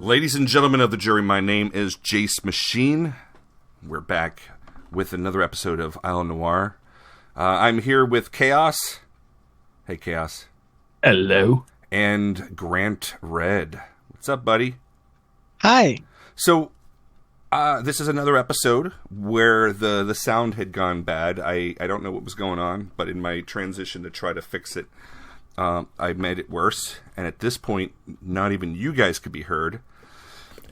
Ladies and gentlemen of the jury, my name is Jacemachine. We're back with another episode of Isle Noir. I'm here with Chaos. Hey, Chaos. Hello. And Grant Red. What's up, buddy? Hi. So, this is another episode where the sound had gone bad. I don't know what was going on, but in my transition to try to fix it, I made it worse. And at this point, not even you guys could be heard.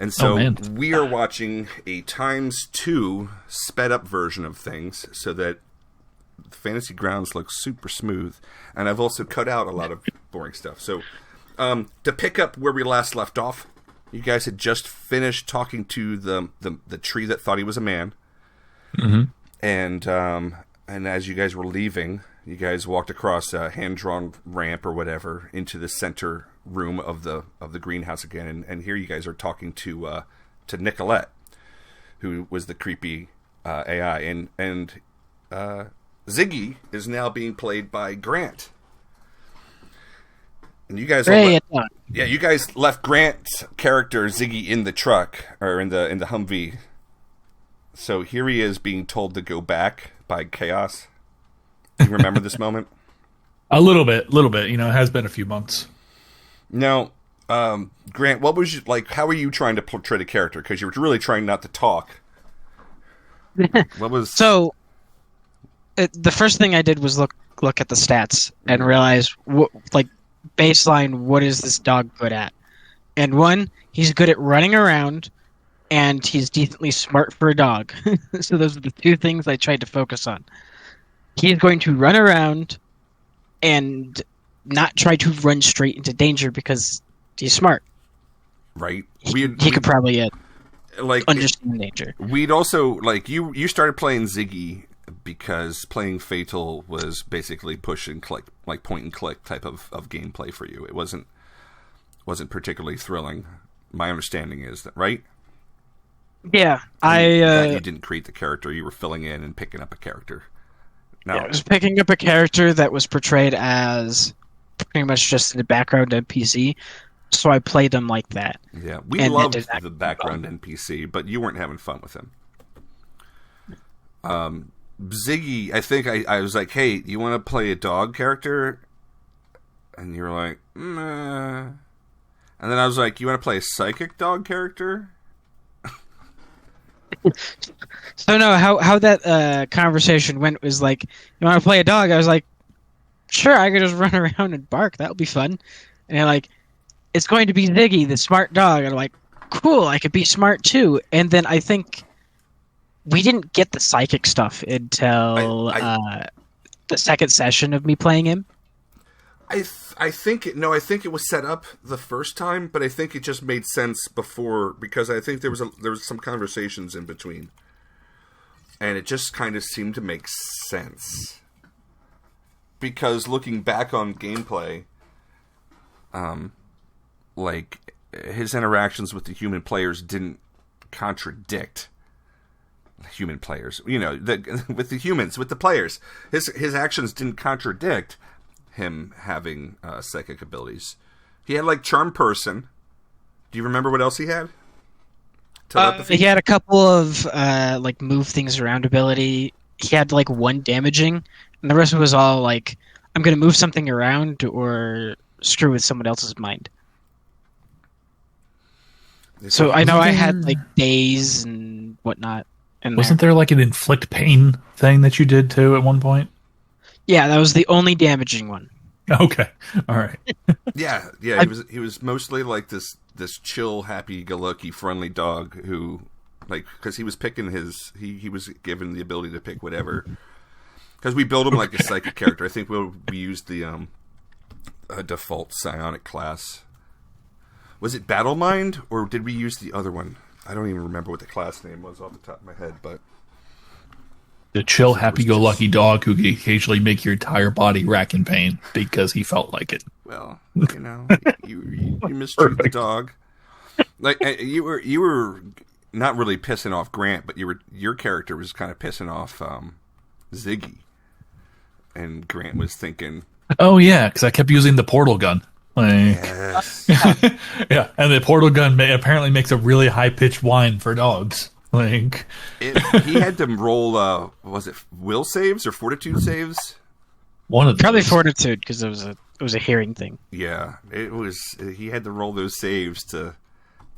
And so we are watching a ×2 sped up version of things so that Fantasy Grounds looks super smooth. And I've also cut out a lot of boring stuff. So to pick up where we last left off, you guys had just finished talking to the tree that thought he was a man. Mm-hmm. And as you guys were leaving, you guys walked across a hand-drawn ramp or whatever into the center room of the greenhouse again, and here you guys are talking to Nicolette, who was the creepy AI, and Ziggy is now being played by Grant. And you guys, you guys left Grant's character Ziggy in the truck or in the Humvee. So here he is being told to go back by Chaos. Do you remember this moment? A little bit. You know, it has been a few months. Now, Grant, what was how were you trying to portray the character? Because you were really trying not to talk. What was so? The first thing I did was look at the stats and realize baseline. What is this dog good at? And one, he's good at running around, and he's decently smart for a dog. So those are the two things I tried to focus on. He's going to run around and not try to run straight into danger because he's smart. Right. He could probably understand danger. We'd also you started playing Ziggy because playing Fatal was basically push and click, like point and click type of gameplay for you. It wasn't particularly thrilling. My understanding is that, right? Yeah, you didn't create the character. You were filling in and picking up a character. No. Yeah, I was picking up a character that was portrayed as pretty much just the background NPC, so I played him like that. Yeah, we loved the background NPC, but you weren't having fun with him. Ziggy, I think I was like, hey, you want to play a dog character? And you were like, nah. And then I was like, you want to play a psychic dog character? So no, how that conversation went was like, you want to play a dog? I was like, sure, I could just run around and bark. That would be fun. And they're like, it's going to be Ziggy, the smart dog. And I'm like, cool, I could be smart too. And then I think we didn't get the psychic stuff until the second session of me playing him. I think it was set up the first time, but I think it just made sense before because I think there was some conversations in between, and it just kind of seemed to make sense. Because looking back on gameplay, his interactions with the human players didn't contradict human players. You know, with the humans, with the players, his actions didn't contradict him having psychic abilities. He had charm person. Do you remember what else he had? Telepathy. He had a couple of move things around ability. He had one damaging, and the rest was all I'm going to move something around or screw with someone else's mind. So I know I had days and whatnot. Wasn't there an inflict pain thing that you did too at one point? Yeah, that was the only damaging one. Okay, all right. yeah. He was mostly this chill, happy-go-lucky, friendly dog who, because he was picking he was given the ability to pick whatever. Because we built him like a psychic character. I think we used the default psionic class. Was it Battle Mind or did we use the other one? I don't even remember what the class name was off the top of my head, but. The chill, happy-go-lucky dog who could occasionally make your entire body rack in pain because he felt like it. Well, you mistreat the dog. You were not really pissing off Grant, but your character was kind of pissing off Ziggy, and Grant was thinking, "Oh yeah," because I kept using the portal gun. Yes. Yeah, and the portal gun apparently makes a really high-pitched whine for dogs. Like he had to roll, was it will saves or fortitude saves? One of Probably those. fortitude, because it was a hearing thing. Yeah, it was. He had to roll those saves to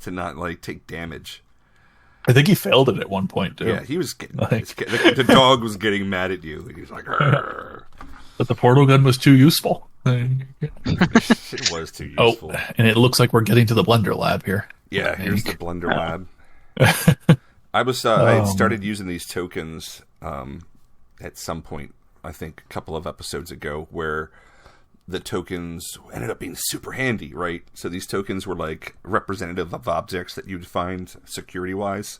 not like take damage. I think he failed it at one point too. Yeah, he was getting. Like- The dog was getting mad at you. He was like, "Arr." But the portal gun was too useful. It was too useful. Oh, and it looks like we're getting to the blender lab here. Yeah, here's the blender lab. I had started using these tokens at some point, I think a couple of episodes ago, where the tokens ended up being super handy, right? So these tokens were like representative of objects that you'd find security-wise.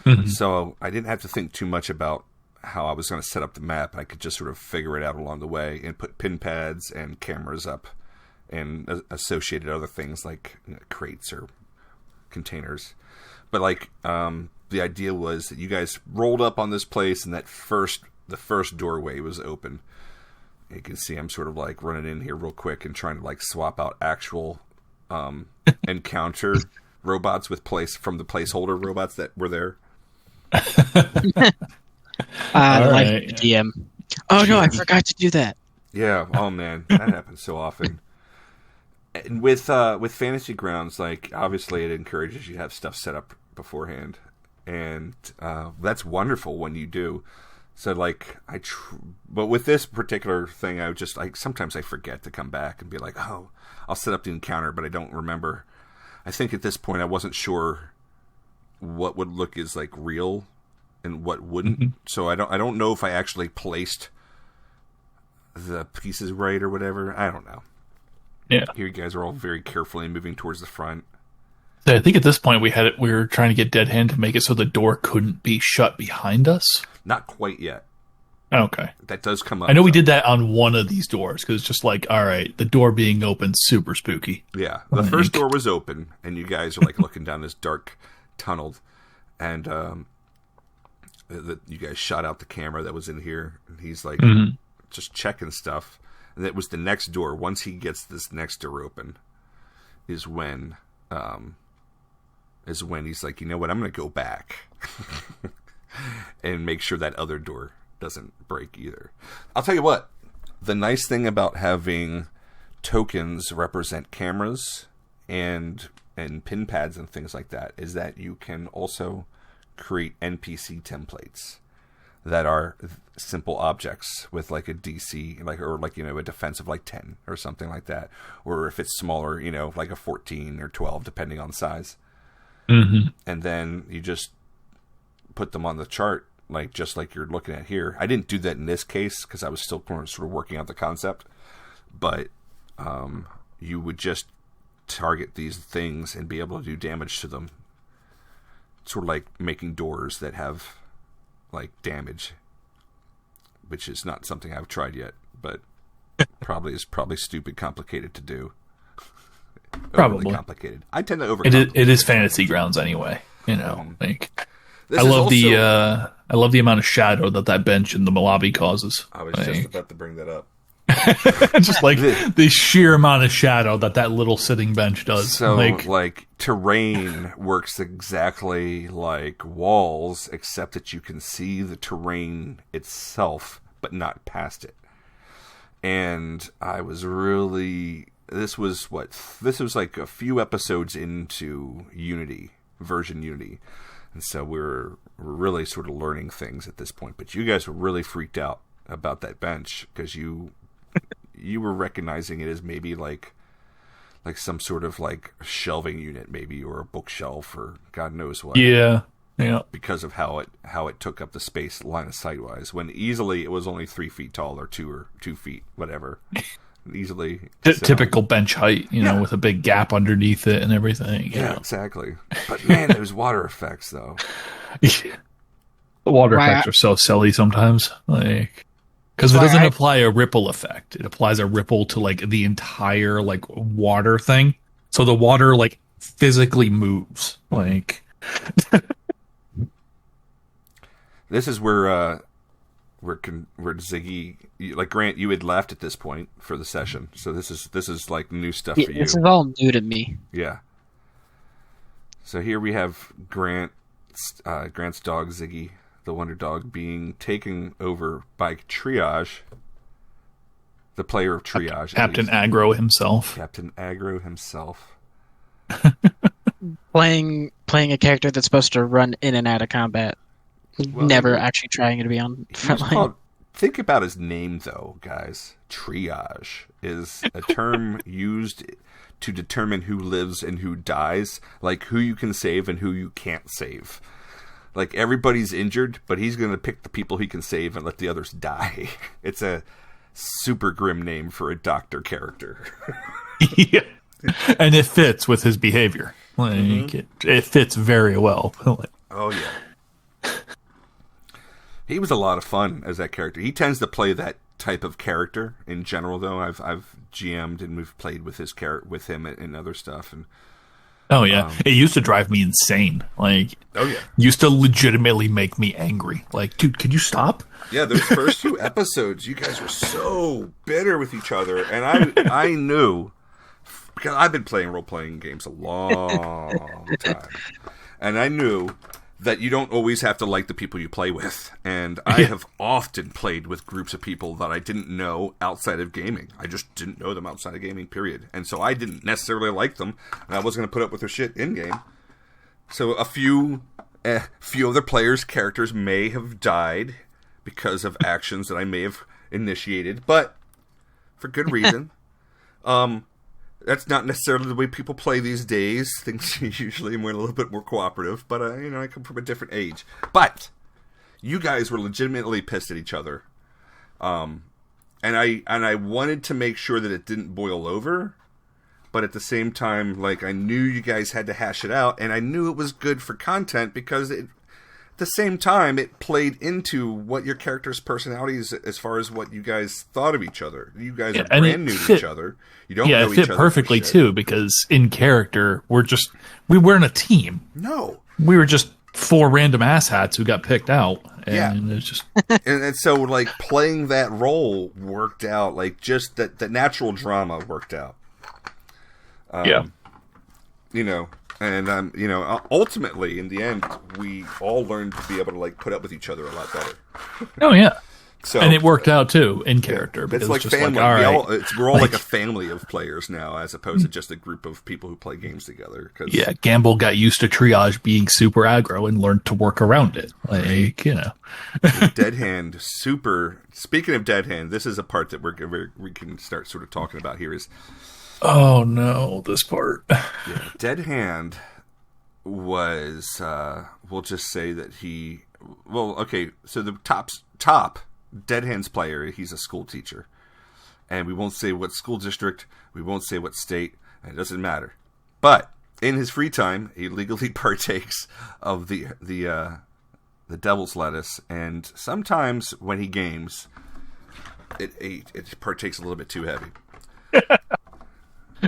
Mm-hmm. So I didn't have to think too much about how I was going to set up the map. I could just sort of figure it out along the way and put pin pads and cameras up and associated other things like crates or containers. But like the idea was that you guys rolled up on this place and the first doorway was open. You can see I'm sort of like running in here real quick and trying to like swap out actual encounter robots with from the placeholder robots that were there. Like the DM. Oh no, I forgot to do that. Yeah. Oh man, that happens so often. And with Fantasy Grounds, like obviously it encourages you to have stuff set up beforehand, and that's wonderful when you do. So like but with this particular thing, sometimes I forget to come back and be like, oh, I'll set up the encounter, but I don't remember. I think at this point I wasn't sure what would look as like real and what wouldn't. Mm-hmm. So I don't know if I actually placed the pieces right or whatever. I don't know. Yeah. Here you guys are all very carefully moving towards the front. I think at this point we were trying to get Dead Hand to make it so the door couldn't be shut behind us. Not quite yet. Okay. That does come up. I know we did that on one of these doors because it's just like, all right, the door being open, super spooky. Yeah. The first door was open and you guys are like looking down this dark tunnel and you guys shot out the camera that was in here and he's like just checking stuff. And it was the next door. Once he gets this next door open is when he's like, you know what, I'm going to go back and make sure that other door doesn't break either. I'll tell you what, the nice thing about having tokens represent cameras and pin pads and things like that is that you can also create NPC templates that are simple objects with like a DC, or a defense of like 10 or something like that. Or if it's smaller, like a 14 or 12, depending on size. Mm-hmm. And then you just put them on the chart, just like you're looking at here. I didn't do that in this case because I was still sort of working out the concept. But you would just target these things and be able to do damage to them. Sort of like making doors that have like damage, which is not something I've tried yet, but probably stupid complicated to do. Probably complicated. I tend to overcomplicate. It is Fantasy Grounds anyway. Like I love the amount of shadow that bench in the lobby causes. I was just about to bring that up. Just like the sheer amount of shadow that little sitting bench does. So like terrain works exactly like walls, except that you can see the terrain itself, but not past it. And I was really, this was like a few episodes into version Unity. And so we're really sort of learning things at this point. But you guys were really freaked out about that bench because you were recognizing it as maybe like some sort of like shelving unit, maybe, or a bookshelf, or God knows what. Yeah. Because of how it took up the space line of sight wise, when easily it was only 3 feet tall or 2 feet, whatever. Easily typical bench height, with a big gap underneath it and everything. Yeah, exactly. But man, those water effects though. The water effects are so silly sometimes, like. Because it doesn't apply a ripple effect. It applies a ripple to like the entire like water thing. So the water like physically moves. Like this is where Ziggy, like Grant, you had left at this point for the session. So this is like new stuff for you. This is all new to me. Yeah. So here we have Grant's dog Ziggy, the Wonder Dog, being taken over by Triage, the player of Triage. Captain Aggro himself. Captain Aggro himself. Playing a character that's supposed to run in and out of combat. Well, never actually trying to be on frontline. Think about his name, though, guys. Triage is a term used to determine who lives and who dies, like who you can save and who you can't save. Like, everybody's injured, but he's going to pick the people he can save and let the others die. It's a super grim name for a doctor character. Yeah. And it fits with his behavior. Like, it fits very well. Oh, yeah. He was a lot of fun as that character. He tends to play that type of character in general, though. I've GM'd and we've played with with him and other stuff. And oh yeah, it used to drive me insane. Like, oh yeah, used to legitimately make me angry. Like, dude, could you stop? Yeah, those first 2 episodes, you guys were so bitter with each other, and I knew, because I've been playing role-playing games a long time, and I knew that you don't always have to like the people you play with. And I have often played with groups of people that I didn't know outside of gaming. I just didn't know them outside of gaming, period. And so I didn't necessarily like them, and I wasn't going to put up with their shit in-game. So a few other players' characters may have died because of actions that I may have initiated, but for good reason. That's not necessarily the way people play these days. Things usually were a little bit more cooperative, but I come from a different age. But you guys were legitimately pissed at each other, and I wanted to make sure that it didn't boil over. But at the same time, like, I knew you guys had to hash it out, and I knew it was good for content because at the same time, it played into what your character's personalities as far as what you guys thought of each other. You guys are brand new to each other. You don't know each other. It fit perfectly too, because in character, we weren't a team. No. We were just 4 random asshats who got picked out. And it's just and so, like, playing that role worked out. Like, just the natural drama worked out. You know, and you know, ultimately, in the end, we all learned to be able to, like, put up with each other a lot better. Oh yeah. So, and it worked out too in character. It's like family. Like, we're all like a family of players now, as opposed to just a group of people who play games together. Yeah, Gamble got used to Triage being super aggro and learned to work around it. Like, you know, Dead Hand, super. Speaking of Dead Hand, this is a part that we can start sort of talking about here. Is oh no, this part. Yeah, Dead Hand was. We'll just say that he. Well, okay. So the top. Dead Hand's player, he's a school teacher. And we won't say what school district, we won't say what state, and it doesn't matter. But in his free time, he legally partakes of the devil's lettuce, and sometimes when he games, it partakes a little bit too heavy.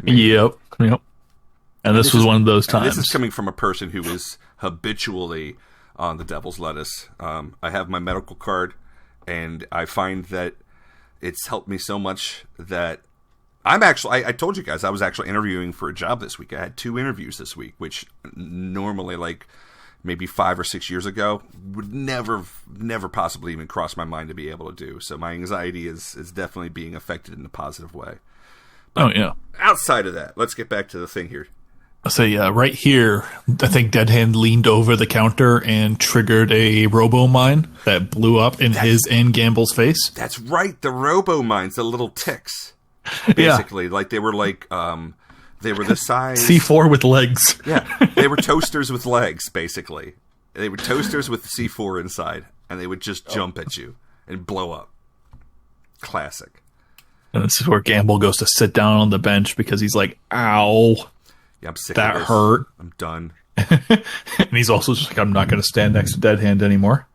Yep. And this was one of those times. This is coming from a person who is habitually on the devil's lettuce. I have my medical card. And I find that it's helped me so much that I'm actually, I told you guys, I was actually interviewing for a job this week. I had 2 interviews this week, which normally, like, maybe 5 or 6 years ago would never possibly even cross my mind to be able to do. So my anxiety is definitely being affected in a positive way. But outside of that, let's get back to the thing here. So yeah, right here, I think Dead Hand leaned over the counter and triggered a robo mine that blew up in his and Gamble's face. That's right, the robo mines, the little ticks, basically. Like they were the size C4 with legs. Yeah, they were toasters with legs, basically. They were toasters with C4 inside, and they would just jump at you and blow up. Classic. And this is where Gamble goes to sit down on the bench because he's like, "Ow." Yeah, I'm sick that of this. Hurt. I'm done. And he's also just like, I'm not going to stand next to Dead Hand anymore.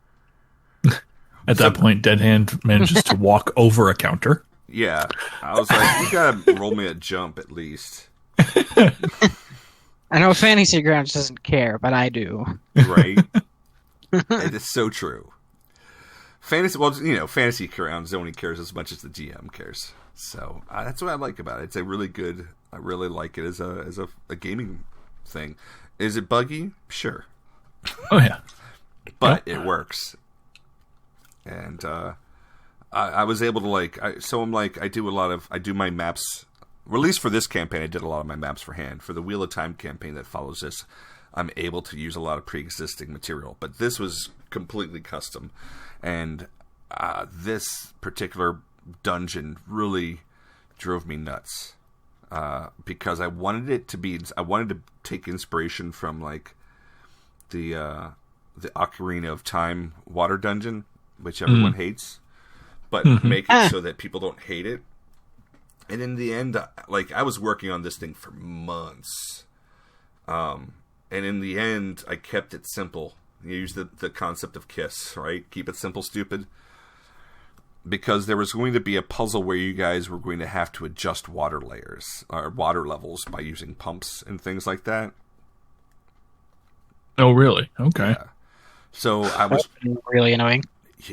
At that point, Dead Hand manages to walk over a counter. Yeah. I was like, you got to roll me a jump at least. I know Fantasy Grounds doesn't care, but I do. Right? It is so true. Fantasy Grounds only cares as much as the GM cares. So that's what I like about it. It's a really good. I really like it as a gaming thing. Is it buggy? Sure. Oh yeah. But it works. And I was able to I do my maps, or at least for this campaign I did a lot of my maps for hand. For the Wheel of Time campaign that follows this, I'm able to use a lot of pre-existing material. But this was completely custom. And this particular dungeon really drove me nuts. Because I wanted to take inspiration from like the Ocarina of Time water dungeon, which everyone hates, but make it so that people don't hate it. And in the end, I was working on this thing for months. And in the end, I kept it simple. You use the concept of KISS, right? Keep it simple, stupid. Because there was going to be a puzzle where you guys were going to have to adjust water layers, or water levels, by using pumps and things like that. Oh, really? Okay. Yeah. So I was... really annoying.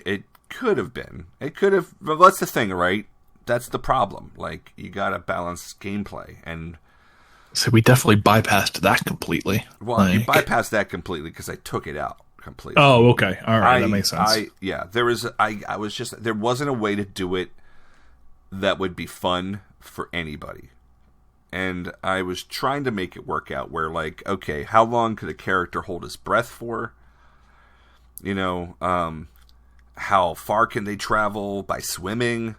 It could have been. It could have... But that's the thing, right? That's the problem. Like, you gotta balance gameplay, and... So we definitely bypassed that completely. Well, you bypassed that completely because I took it out completely. Oh, okay. All right, that makes sense. There wasn't a way to do it that would be fun for anybody. And I was trying to make it work out where, like, okay, how long could a character hold his breath for? You know, how far can they travel by swimming?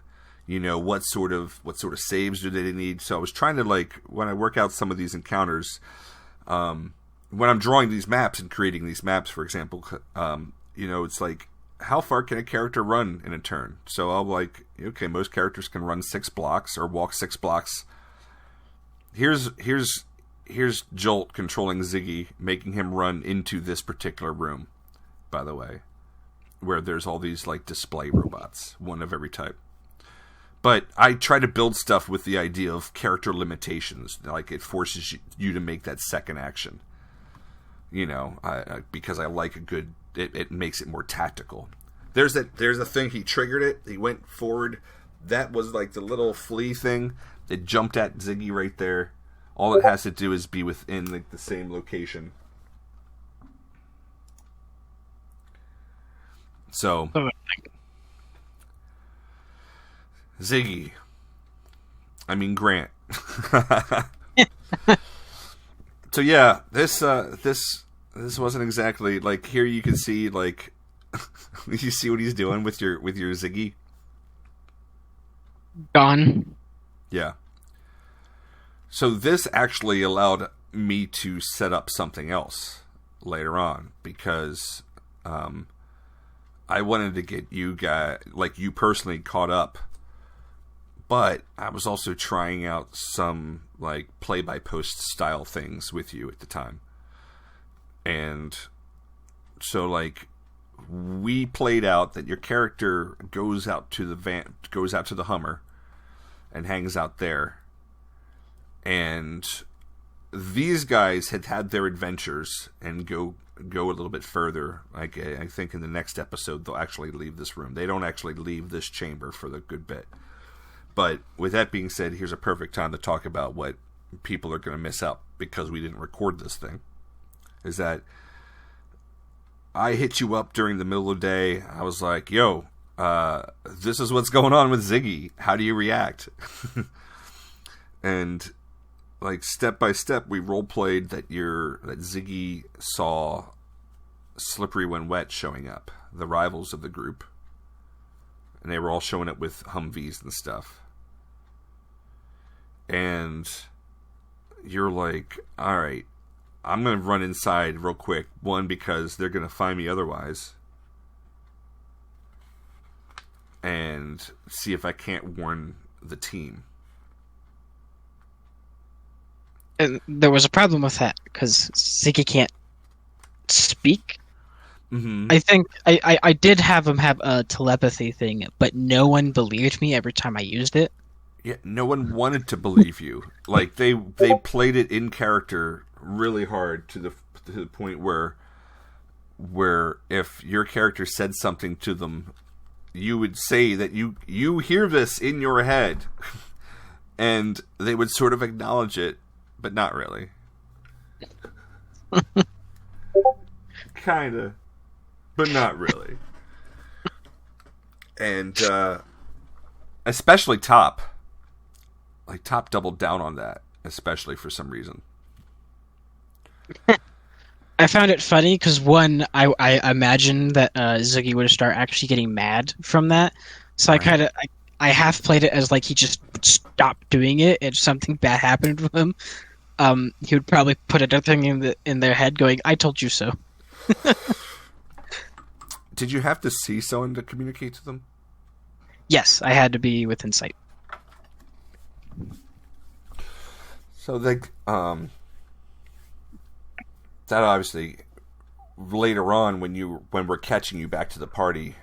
You know, what sort of saves do they need? So I was trying to, like, when I work out some of these encounters, when I'm drawing these maps and creating these maps, for example, you know, it's like, how far can a character run in a turn? So I'll like, okay, most characters can run 6 blocks or walk 6 blocks. Here's Jolt controlling Ziggy, making him run into this particular room, by the way, where there's all these like display robots, one of every type. But I try to build stuff with the idea of character limitations, like it forces you to make that second action. You know, because I like a good. It makes it more tactical. There's a thing. He triggered it. He went forward. That was like the little flea thing. It jumped at Ziggy right there. All it has to do is be within like the same location. So, Ziggy. I mean Grant. So yeah, this wasn't exactly like, here you can see like you see what he's doing with your Ziggy. Gone. Yeah. So this actually allowed me to set up something else later on, because I wanted to get you guys, like you personally, caught up. But I was also trying out some like play-by-post style things with you at the time. And so like we played out that your character goes out to the Hummer and hangs out there. And these guys had their adventures and go a little bit further. Like I think in the next episode they'll actually leave this room. They don't actually leave this chamber for the good bit. But with that being said, here's a perfect time to talk about what people are going to miss out because we didn't record this thing. Is that I hit you up during the middle of the day. I was like, yo, this is what's going on with Ziggy. How do you react? And like step by step, we role played that Ziggy saw Slippery When Wet showing up, the rivals of the group. And they were all showing up with Humvees and stuff. And you're like, all right, I'm going to run inside real quick. One, because they're going to find me otherwise. And see if I can't warn the team. And there was a problem with that, because Ziggy can't speak. Mm-hmm. I think I did have him have a telepathy thing, but no one believed me every time I used it. Yeah, no one wanted to believe you. Like they played it in character really hard to the point where if your character said something to them, you would say that you hear this in your head, and they would sort of acknowledge it, but not really. Kinda, but not really. And especially Top. Like, Top doubled down on that, especially for some reason. I found it funny because, one, I imagined that Ziggy would start actually getting mad from that. So Right. I half played it as like he just would stop doing it and something bad happened to him. He would probably put another thing in their head going, "I told you so." Did you have to see someone to communicate to them? Yes, I had to be within sight. So, like, that obviously later on when we're catching you back to the party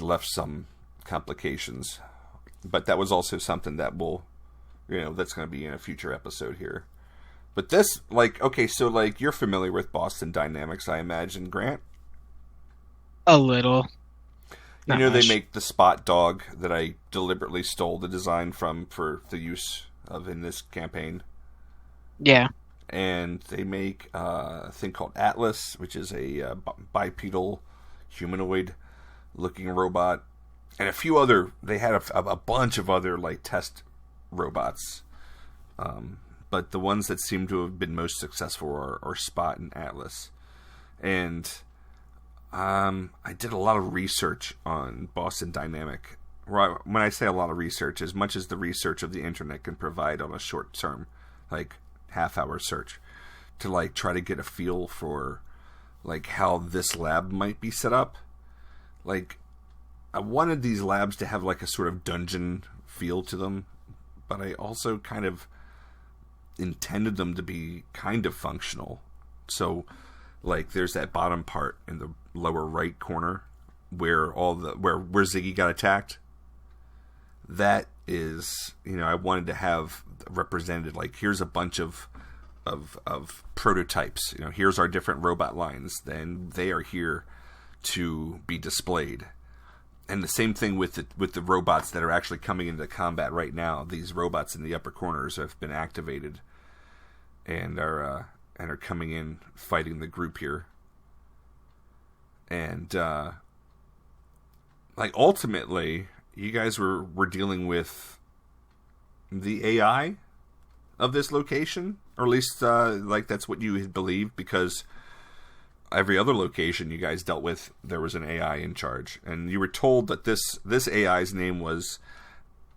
left some complications, but that was also something that will, that's going to be in a future episode here. But this, like, okay, so like you're familiar with Boston Dynamics, I imagine, Grant. A little. Not They much. make the Spot dog that I deliberately stole the design from for the use of in this campaign. Yeah. And they make a thing called Atlas, which is a bipedal humanoid looking robot, and a few other. They had a bunch of other like test robots, but the ones that seem to have been most successful are Spot and Atlas. And I did a lot of research on Boston Dynamic. When I say a lot of research, as much as the research of the internet can provide on a short term, like half-hour search, to like try to get a feel for like how this lab might be set up. Like, I wanted these labs to have like a sort of dungeon feel to them, but I also kind of intended them to be kind of functional. So like there's that bottom part in the lower right corner where where Ziggy got attacked. That is, I wanted to have represented like, here's a bunch of prototypes. Here's our different robot lines. Then they are here to be displayed. And the same thing with the robots that are actually coming into combat right now. These robots in the upper corners have been activated and are coming in fighting the group here. And like ultimately, you guys were dealing with the AI of this location, or at least like that's what you had believed, because every other location you guys dealt with, there was an AI in charge, and you were told that this AI's name was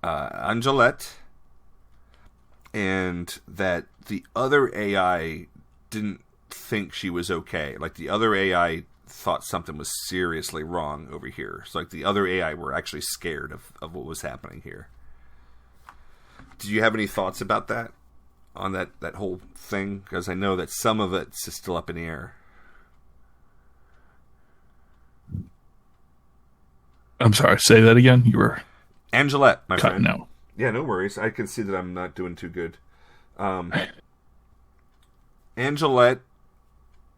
Angelette, and that the other AI didn't think she was okay. Like, the other AI thought something was seriously wrong over here. So like the other AI were actually scared of what was happening here. Did you have any thoughts about that? On that whole thing? Because I know that some of it's still up in the air. I'm sorry, say that again? You were Angelette, my friend. No. Yeah, no worries. I can see that I'm not doing too good. Angelette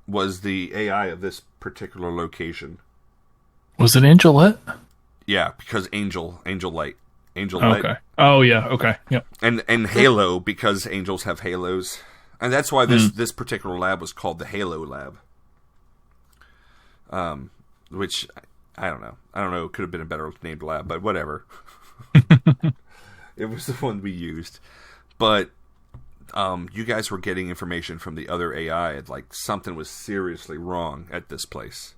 was the AI of this particular location. Was it Angelette? Yeah, because Angel Light. Angel Light. Okay. Oh, yeah, okay. Yep. And Halo, because angels have halos. And that's why this particular lab was called the Halo Lab. Which, I don't know. It could have been a better named lab, but whatever. It was the one we used. But you guys were getting information from the other AI. Like, something was seriously wrong at this place.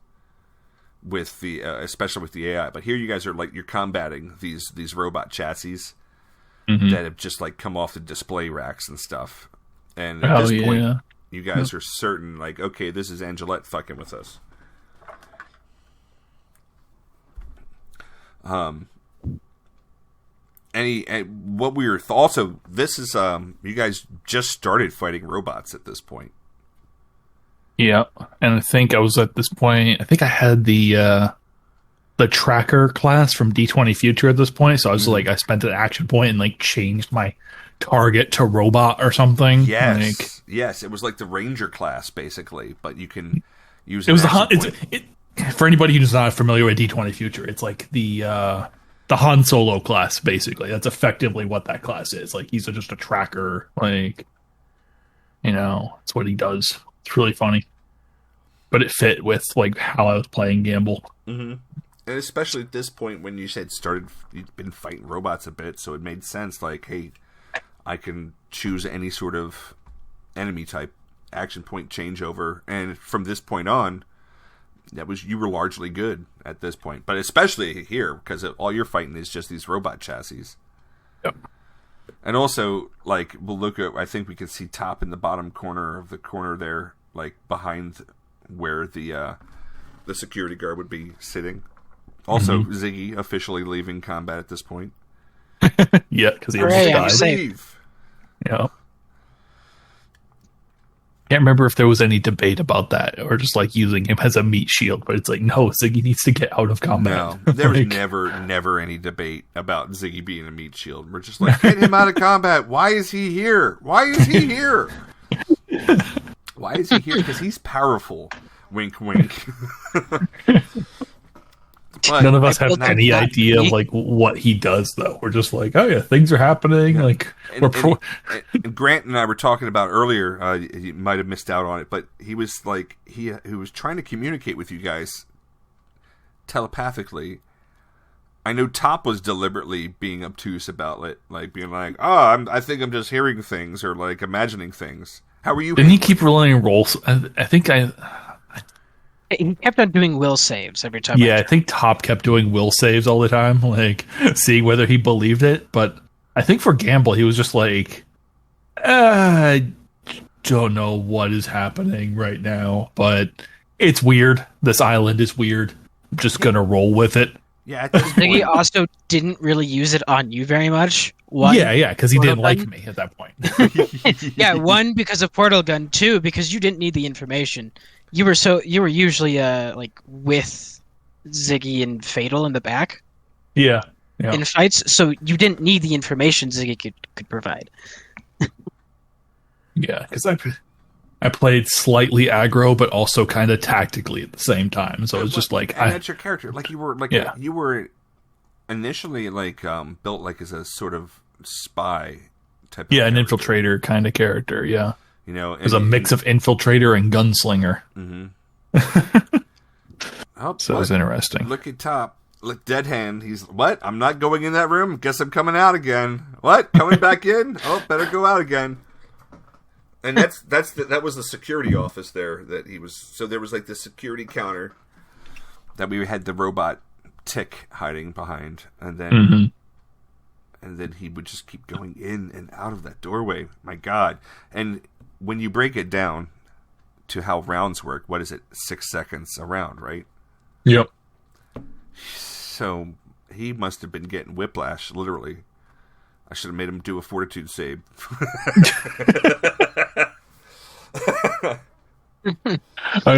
With the especially with the AI. But here you guys are like, you're combating these robot chassis that have just like come off the display racks and stuff. And at this point, you guys are certain, like, okay, this is Angelette fucking with us. What we were also, this is you guys just started fighting robots at this point. Yeah, and I think I was at this point. I think I had the tracker class from D20 Future at this point. So I was like, I spent an action point and like changed my target to robot or something. Yes, yes, it was like the Ranger class basically, but you can use. It was the Han. For anybody who's not familiar with D20 Future, it's like the Han Solo class basically. That's effectively what that class is. Like, he's just a tracker, like. it's what he does. It's really funny. But it fit with like how I was playing Gamble. Mm-hmm. And especially at this point when you said you'd been fighting robots a bit, so it made sense. Like, hey, I can choose any sort of enemy type, action point changeover, and from this point on, you were largely good at this point. But especially here, because all you're fighting is just these robot chassis. Yep. And also, like, we'll look at. I think we can see top in the bottom corner of the corner there, like behind where the security guard would be sitting. Also, Ziggy officially leaving combat at this point. Yeah, because he almost died. Leave. Yeah. Can't remember if there was any debate about that or just like using him as a meat shield, but it's like, no, Ziggy needs to get out of combat. No, there was never any debate about Ziggy being a meat shield. We're just like, get him out of combat. Why is he here? Why is he here? Why is he here? Because he's powerful. Wink, wink. But none of us have any idea of like what he does, though. We're just like, oh yeah, things are happening. Yeah. Like, and Grant and I were talking about earlier. You might have missed out on it, but he was like he was trying to communicate with you guys telepathically. I know Top was deliberately being obtuse about it, like being like, "Oh, I think I'm just hearing things or like imagining things." How were you? Didn't he keep rolling rolls? I think He kept on doing will saves every time. Yeah, I think Top kept doing will saves all the time, like seeing whether he believed it. But I think for Gamble, he was just like, I don't know what is happening right now, but it's weird. This island is weird. I'm just going to roll with it. Yeah, I think he also didn't really use it on you very much. One, yeah, because he didn't like me at that point. Yeah, one, because of Portal Gun. Two, because you didn't need the information. You were usually like with Ziggy and Fatal in the back. Yeah. In fights, so you didn't need the information Ziggy could provide. Yeah, because I played slightly aggro, but also kind of tactically at the same time. So it's just like, and that's your character. Like you were initially like built like as a sort of spy type. Yeah, an infiltrator kind of character. Yeah. You know, it was a mix of infiltrator and gunslinger. So it was interesting. Look at Top. Look, Dead Hand. He's what? I'm not going in that room. Guess I'm coming out again. What? Coming back in? Oh, better go out again. And that was the security office there that he was. So there was like the security counter that we had the robot Tick hiding behind, and then he would just keep going in and out of that doorway. My God! And when you break it down to how rounds work, what is it? 6 seconds a round, right? Yep. So he must have been getting whiplash, literally. I should have made him do a fortitude save.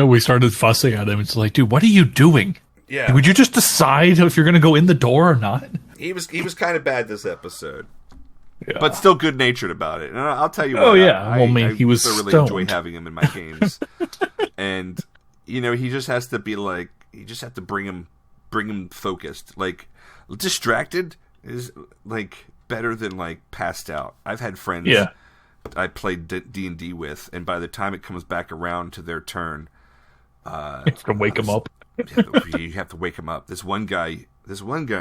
We started fussing at him. It's like, dude, what are you doing? Yeah. Would you just decide if you're going to go in the door or not? He was kind of bad this episode. Yeah. But still good-natured about it. And I'll tell you what. Oh, yeah. He was really stoned. Enjoy having him in my games. And, he just has to be like, you just have to bring him focused. Like, distracted is, like, better than, like, passed out. I've had friends I played D&D with, and by the time it comes back around to their turn... you have to wake them up. You have to wake him up. This one guy,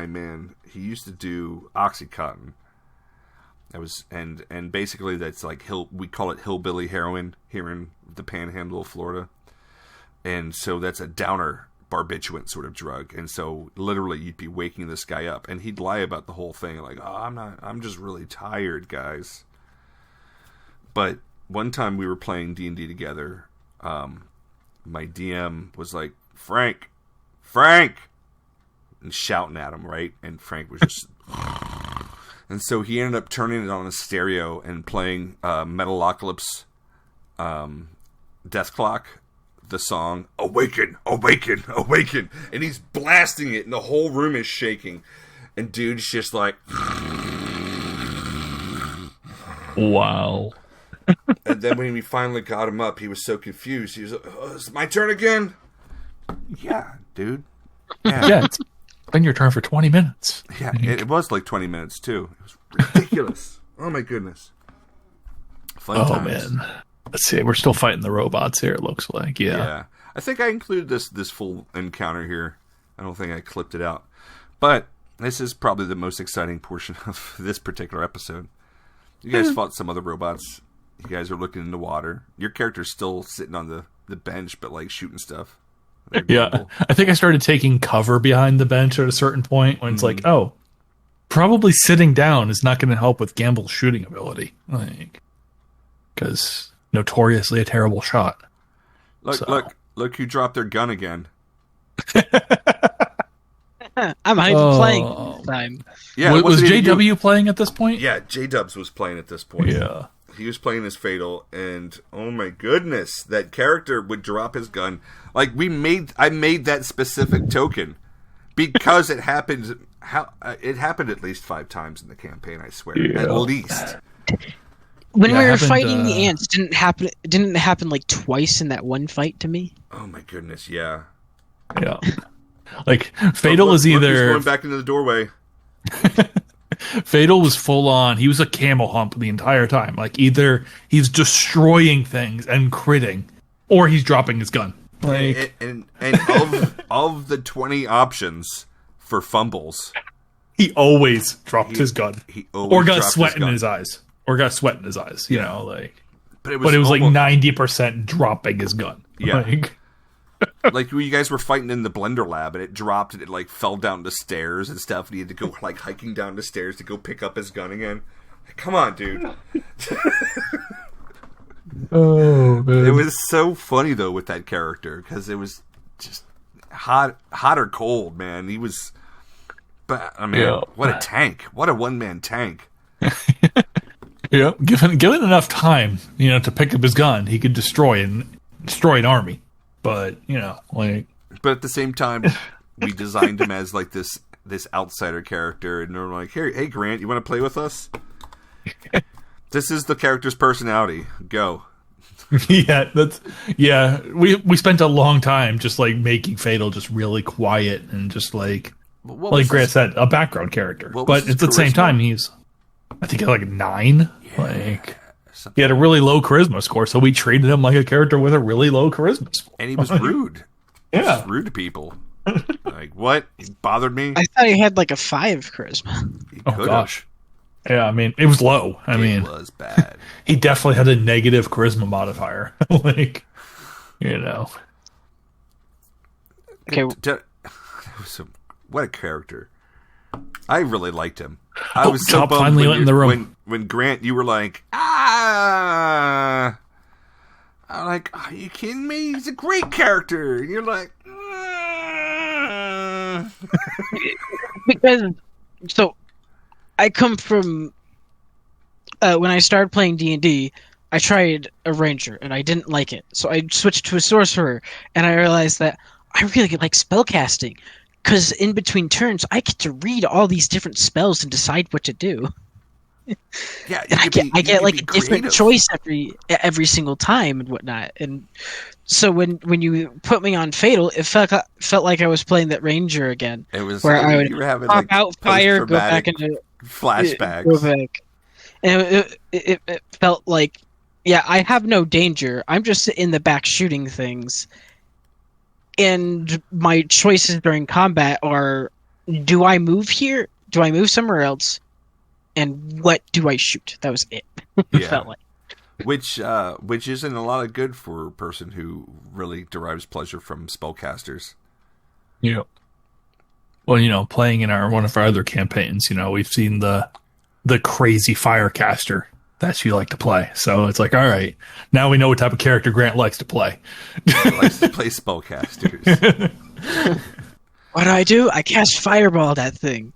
man, he used to do Oxycontin. That was and basically that's like we call it hillbilly heroin here in the Panhandle of Florida, and so that's a downer barbiturate sort of drug. And so literally you'd be waking this guy up, and he'd lie about the whole thing, like, "Oh, I'm just really tired, guys." But one time we were playing D&D together, my DM was like, Frank, and shouting at him, right? And Frank was just. And so he ended up turning it on a stereo and playing Metalocalypse Death Clock, the song Awaken, Awaken, Awaken. And he's blasting it and the whole room is shaking. And dude's just like... Wow. And then when we finally got him up, he was so confused. He was like, "It's my turn again?" Yeah, dude. Yeah, it's been your turn for 20 minutes. Yeah, it was like 20 minutes, too. It was ridiculous. Oh, my goodness. Fun times. Man. Let's see. We're still fighting the robots here. It looks like. Yeah. I think I included this full encounter here. I don't think I clipped it out, but this is probably the most exciting portion of this particular episode. You guys fought some other robots. You guys are looking in the water. Your character's still sitting on the bench, but like shooting stuff. Yeah, I think I started taking cover behind the bench at a certain point when it's like, oh, probably sitting down is not going to help with Gamble's shooting ability, like, because notoriously a terrible shot. Look! Who dropped their gun again? I'm not even playing this time. Yeah, was JW playing at this point? Yeah, J-Dubs was playing at this point. Yeah. He was playing as Fatal, and oh my goodness, that character would drop his gun. Like I made that specific token because it happened. It happened at least 5 times in the campaign. I swear, at least. When we were fighting the ants, didn't it happen like twice in that one fight to me? Oh my goodness, yeah. Yeah. Like Fatal is either he's going back into the doorway. Fatal was full on. He was a camel hump the entire time. Like either he's destroying things and critting, or he's dropping his gun. Like, and of the 20 options for fumbles, he always dropped his gun, or got sweat in his eyes, You know, like. But it was like 90% dropping his gun. Yeah. Like when you guys were fighting in the Blender lab and it dropped and it like fell down the stairs and stuff and he had to go like hiking down the stairs to go pick up his gun again. Come on, dude. Oh, man. It was so funny though with that character because it was just hot or cold, man. He was, but I mean, what a tank. What a one-man tank. Yeah, given enough time, you know, to pick up his gun, he could destroy an army. But, you know, like... But at the same time, we designed him as, like, this outsider character, and we're like, hey, Grant, you want to play with us? This is the character's personality. Go. We spent a long time just, like, making Fatal just really quiet and just, like Grant said, a background character. But at the same time, he's, I think, like, 9. Yeah. Like... He had a really low charisma score, so we treated him like a character with a really low charisma score. And he was rude. He was rude to people. Like, what? He bothered me? I thought he had like a 5 charisma. Oh, gosh. Yeah, I mean, it was low. It was bad. He definitely had a negative charisma modifier. Like, you know. Okay. What a character. I really liked him. I was so bummed finally went in the room. When Grant, you were like, I'm like, are you kidding me? He's a great character. And you're like, Because, so, I come from, when I started playing D&D, I tried a ranger, and I didn't like it. So I switched to a sorcerer, and I realized that I really like spellcasting. Because in between turns, I get to read all these different spells and decide what to do. Yeah, I get like a different choice every single time and whatnot. And so when you put me on Fatal, it felt like I was playing that Ranger again. It was where I would you were having, pop like, out fire, go back into flashbacks. Go back. And it felt like, yeah, I have no danger. I'm just in the back shooting things. And my choices during combat are, do I move here? Do I move somewhere else? And what do I shoot? That was it. It felt like. Which isn't a lot of good for a person who really derives pleasure from spellcasters. Yeah. Well, you know, playing in one of our other campaigns, you know, we've seen the crazy firecaster that you like to play. So it's like, all right, now we know what type of character Grant likes to play. He likes to play spellcasters. What do? I cast fireball that thing.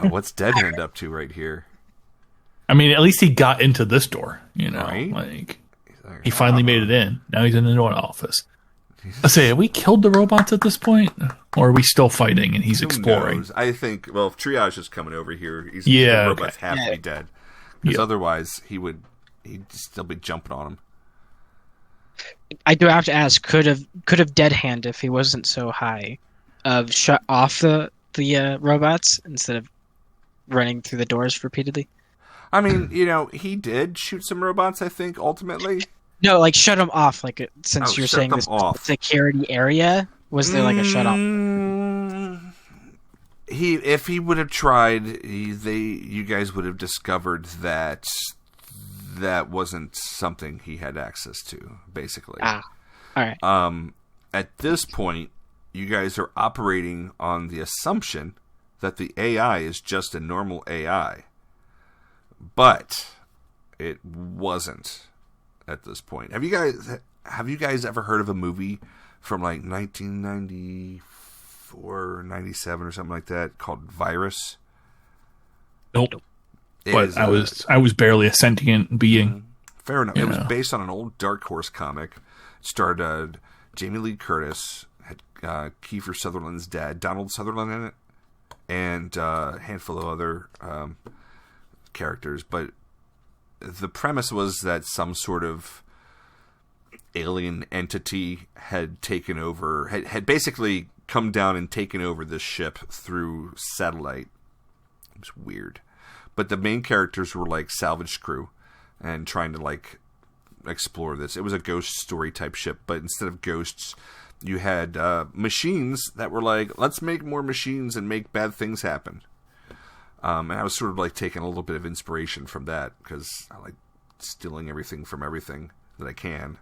What's Deadhand up to right here? I mean, at least he got into this door, you know, right? Like he finally made it in. Now he's in an office. Let's say, have we killed the robots at this point? Or are we still fighting and he's exploring? Knows? I think, well, if Triage is coming over here, the robots have to be dead. Because otherwise, he'd still be jumping on him. I do have to ask, could have Dead Hand, if he wasn't so high, shut off the robots instead of running through the doors repeatedly? I mean, you know, he did shoot some robots, I think, ultimately. No, like shut them off. Like since you're saying this security area, was there like a shut off? If he would have tried, you guys would have discovered that wasn't something he had access to. Basically, all right. At this point, you guys are operating on the assumption that the AI is just a normal AI, but it wasn't. At this point, have you guys ever heard of a movie from like 1994 or 97 or something like that called Virus? Nope. But I was barely a sentient being. Fair enough. It was based on an old Dark Horse comic. It starred Jamie Lee Curtis, had Kiefer Sutherland's dad, Donald Sutherland, in it, and a handful of other characters, but the premise was that some sort of alien entity had taken over, had basically come down and taken over this ship through satellite. It was weird. But the main characters were like salvage crew and trying to like explore this. It was a ghost story type ship, but instead of ghosts, you had machines that were like, let's make more machines and make bad things happen. And I was sort of like taking a little bit of inspiration from that because I like stealing everything from everything that I can.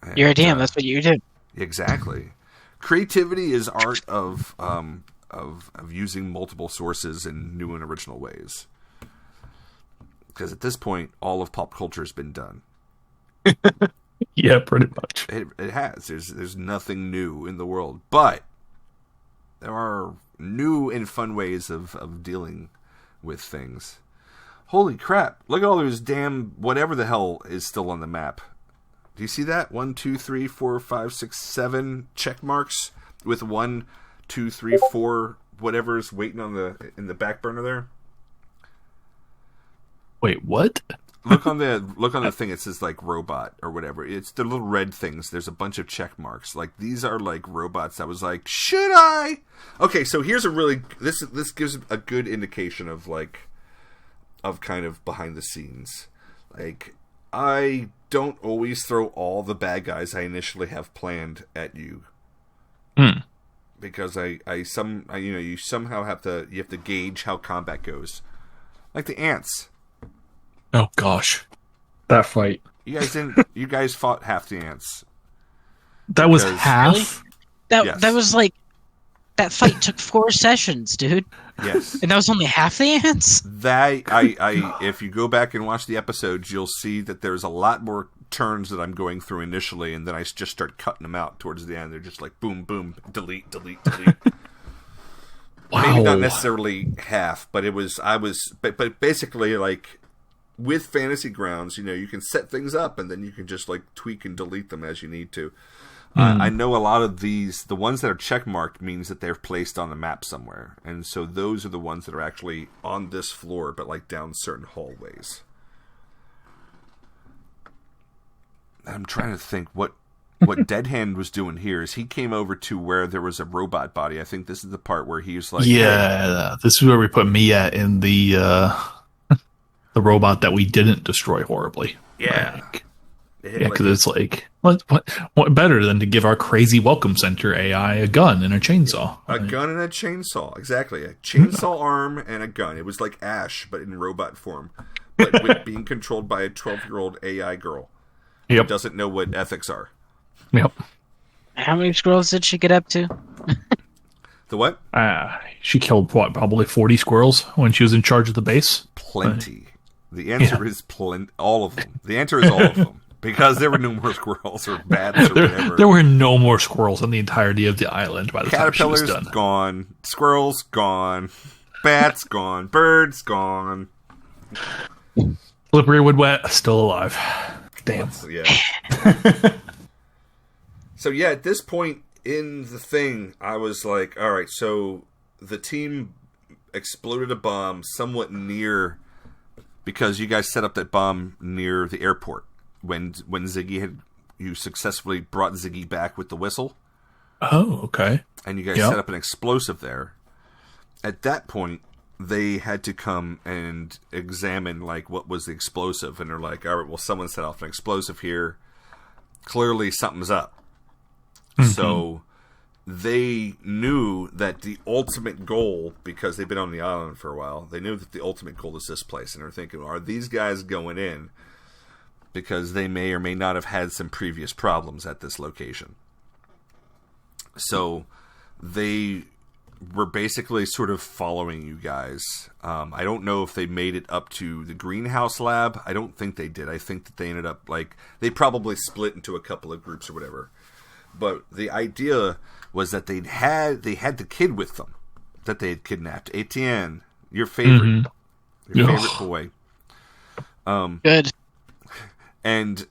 And, you're a DM. That's what you do. Exactly. Creativity is art of using multiple sources in new and original ways. Because at this point, all of pop culture has been done. Yeah, pretty much. It has. There's nothing new in the world, but there are new and fun ways of dealing with things. Holy crap, look at all those damn whatever the hell is still on the map. Do you see that? 1, 2, 3, 4, 5, 6, 7 check marks with 1, 2, 3, 4 whatever's waiting on in the back burner there. Wait, what? Look on the thing. It says like robot or whatever. It's the little red things. There's a bunch of check marks. Like these are like robots. I was like, should I? Okay, so here's this gives a good indication of kind of behind the scenes. Like I don't always throw all the bad guys I initially have planned at you. Because you somehow have to gauge how combat goes. Like the ants. Oh gosh, that fight! You guys fought half the ants. That was half. Really? That was like that fight took 4 sessions, dude. Yes, and that was only half the ants. If you go back and watch the episodes, you'll see that there's a lot more turns that I'm going through initially, and then I just start cutting them out towards the end. They're just like boom, boom, delete, delete, delete. Wow. Maybe not necessarily half, but but basically like. With Fantasy Grounds, you can set things up and then you can just like tweak and delete them as you need to. I know a lot of the ones that are checkmarked means that they're placed on the map somewhere. And so those are the ones that are actually on this floor, but like down certain hallways. I'm trying to think what Dead Hand was doing here is he came over to where there was a robot body. I think this is the part where he was like... Yeah, this is where we put me at in the robot that we didn't destroy horribly. Yeah. Because it's like, what better than to give our crazy welcome center AI a gun and a chainsaw? A gun and a chainsaw, exactly. A chainsaw arm and a gun. It was like Ash, but in robot form. But with being controlled by a 12-year-old AI girl. Yep. Who doesn't know what ethics are. Yep. How many squirrels did she get up to? The what? She killed, probably 40 squirrels when she was in charge of the base? Plenty. The answer is all of them. The answer is all of them. Because there were no more squirrels or bats or whatever. There were no more squirrels on the entirety of the island by the time she was done. Caterpillars gone. Squirrels gone. Bats gone. Birds gone. Slippery wood wet, still alive. Damn. Yeah. So yeah, at this point in the thing, I was like, all right, so the team exploded a bomb somewhat near... Because you guys set up that bomb near the airport when Ziggy you successfully brought Ziggy back with the whistle. Oh, okay. And you guys set up an explosive there. At that point, they had to come and examine like what was the explosive, and they're like, all right, well, someone set off an explosive here. clearly something's up. So they knew that the ultimate goal, because they've been on the island for a while, they knew that the ultimate goal is this place. And they're thinking, are these guys going in because they may or may not have had some previous problems at this location? So they were basically sort of following you guys. I don't know if they made it up to the greenhouse lab. I don't think they did. I think that they ended up, like, they probably split into a couple of groups or whatever. But the idea was that they had the kid with them that they had kidnapped. Etienne, your favorite, favorite boy. Good. And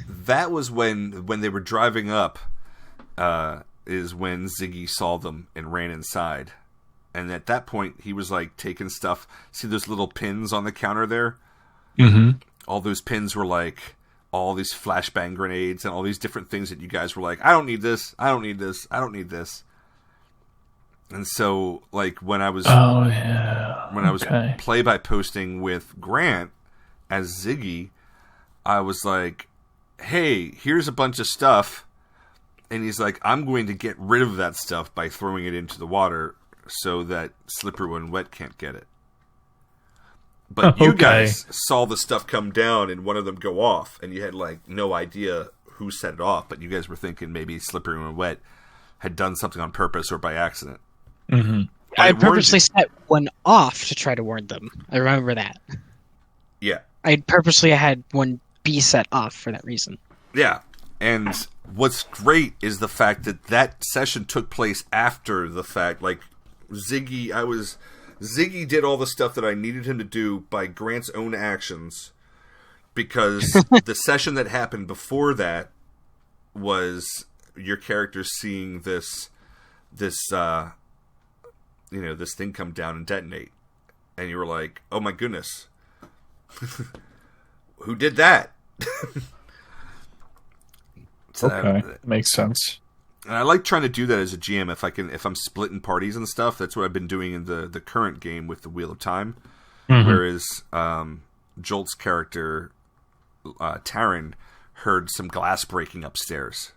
that was when they were driving up, is when Ziggy saw them and ran inside. And at that point, he was like taking stuff. See those little pins on the counter there? All those pins were like all these flashbang grenades and all these different things that you guys were like, I don't need this, I don't need this, I don't need this. And so, like, when I was play by posting with Grant as Ziggy, I was like, hey, here's a bunch of stuff. And he's like, I'm going to get rid of that stuff by throwing it into the water so that Slippery When Wet can't get it. But you guys saw the stuff come down and one of them go off, and you had, like, no idea who set it off, but you guys were thinking maybe Slippery When Wet had done something on purpose or by accident. I purposely set one off to try to warn them. I remember that. Yeah. I purposely had one be set off for that reason. Yeah. And what's great is the fact that that session took place after the fact. Like, Ziggy did all the stuff that I needed him to do by Grant's own actions, because the session that happened before that was your character seeing this thing come down and detonate, and you were like, oh my goodness, who did that? So makes sense. And I like trying to do that as a GM if I'm splitting parties and stuff. That's what I've been doing in the current game with the Wheel of Time. Whereas Jolt's character, Taryn, heard some glass breaking upstairs.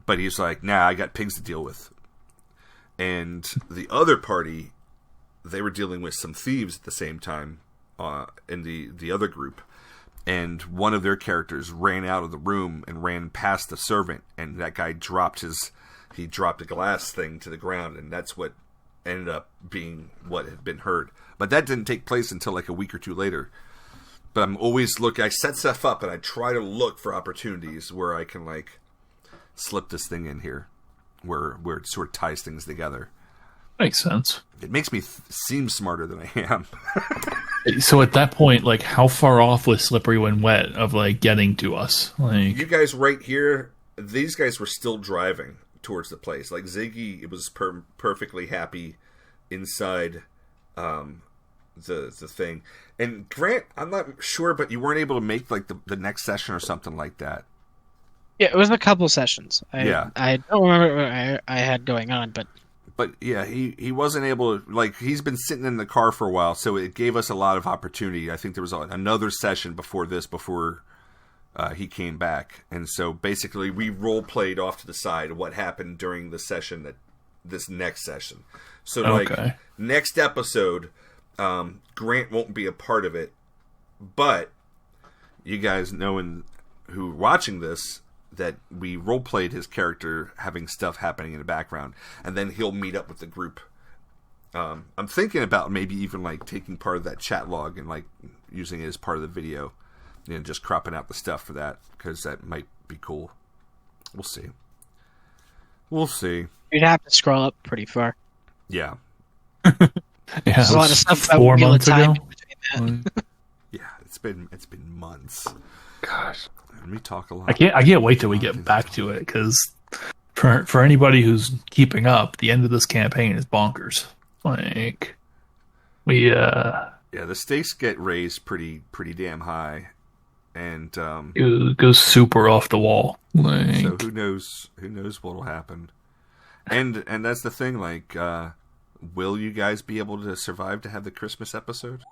But he's like, nah, I got pigs to deal with. And the other party, they were dealing with some thieves at the same time in the other group. And one of their characters ran out of the room and ran past the servant, and that guy dropped a glass thing to the ground, and that's what ended up being what had been heard. But that didn't take place until like a week or two later. But I'm always I set stuff up, and I try to look for opportunities where I can, like, slip this thing in here, where it sort of ties things together. Makes sense. It makes me seem smarter than I am. So at that point, like, how far off was Slippery When Wet of, like, getting to us? Like, you guys right here, these guys were still driving towards the place. Like, Ziggy was perfectly happy inside the thing. And Grant, I'm not sure, but you weren't able to make, like, the next session or something like that. Yeah, it was a couple sessions. I don't remember what I had going on, but yeah, he wasn't able to, like, he's been sitting in the car for a while, so it gave us a lot of opportunity. I think there was another session before he came back. And so basically we role-played off to the side what happened during the session, this next session. So, like, next episode, Grant won't be a part of it, but you guys knowing who are watching this, that we role-played his character having stuff happening in the background, and then he'll meet up with the group. I'm thinking about maybe even, like, taking part of that chat log and, like, using it as part of the video, just cropping out the stuff for that, because that might be cool. We'll see. You'd have to scroll up pretty far. Yeah. There's a lot of stuff that will be time between that. Yeah, it's been months. Gosh. And we talk a lot. I can't wait till we get back to it, because for anybody who's keeping up, the end of this campaign is bonkers. Like, the stakes get raised pretty damn high, and it goes super off the wall. Like, so who knows what'll happen, and that's the thing. Like, will you guys be able to survive to have the Christmas episode?